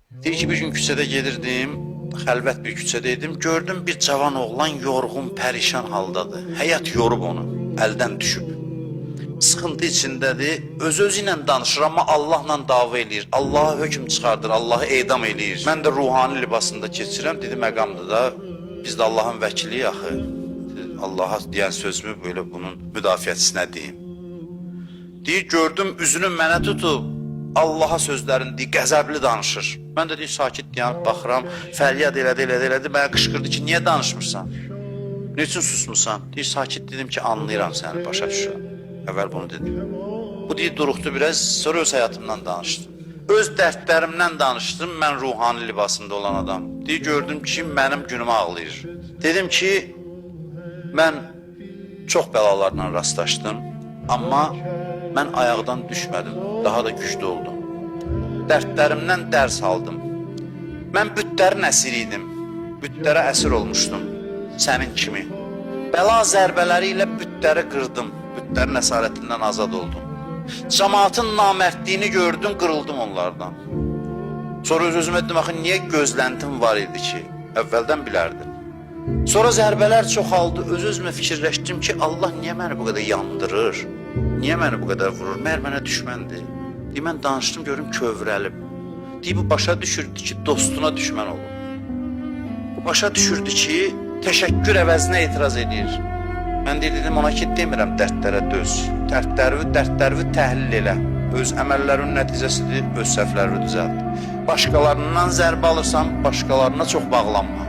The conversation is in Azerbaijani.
Deyir ki, bir gün küçədə gedirdim, xəlvət bir küçədəydim, gördüm bir cavan oğlan yorğun, pərişan haldadır. Həyat yorub onu, əldən düşüb. Sıxıntı içindədir, öz-özü ilə danışır, amma Allahla dava eləyir, Allaha hökm çıxardır, Allahı edam eləyir. Mən də ruhani libasında keçirəm, dedi məqamda da, biz də Allahın vəkiliyik axı. Allaha deyən sözümü böyle bunun müdafiəçisinə deyim. Deyir, gördüm üzünü mənə tutub, Allaha sözlərini deyir, qəzəbli danışır. Mən də deyir, sakit dayanıb baxıram, fəryad elədi, mənə qışqırdı ki, niyə danışmırsan? Ne üçün susmursan? Deyir, sakit dedim ki, anlayıram səni, başa düşürəm. Əvvəl bunu dedim. Bu deyir, duruxdu biraz, sonra öz həyatımdan danışdım. Öz dərdlərimdən danışdım, mən ruhani libasında olan adam. Deyir, gördüm ki, mənim günümü ağlayır. Dedim ki, mən çox bəlalarla rastlaşdım, amma mən ayaqdan düşmədim, daha da güclü oldum. Dərdlərimdən dərs aldım. Mən bütlərin əsiri idim, bütlərə əsir olmuşdum, sənin kimi. Bəla zərbələri ilə bütləri qırdım, bütlərin əsarətindən azad oldum. Cəmaatın namərdliyini gördüm, qırıldım onlardan. Sonra öz-özümə dedim, axı, niyə gözləntim var idi ki, əvvəldən bilərdim. Sonra zərbələr çoxaldı, öz-özümə fikirləşdim ki, Allah niyə məni bu qədər yandırır? Niyə məni bu qədər vurur? Məyər mənə düşməndir. Deyir, mən danışdım, görüm kövrəlib. Deyir, bu başa düşürdü ki, dostuna düşmən olur. Bu başa düşürdü ki, təşəkkür əvəzinə etiraz edir. Mən dedim ona ki, demirəm dərdlərə döz. Dərdlərini təhlil elə. Öz əməllərin nəticəsidir, öz səhvlərini düzəlt. Başqalarından zərbə alırsan, başqalarına çox bağlanma.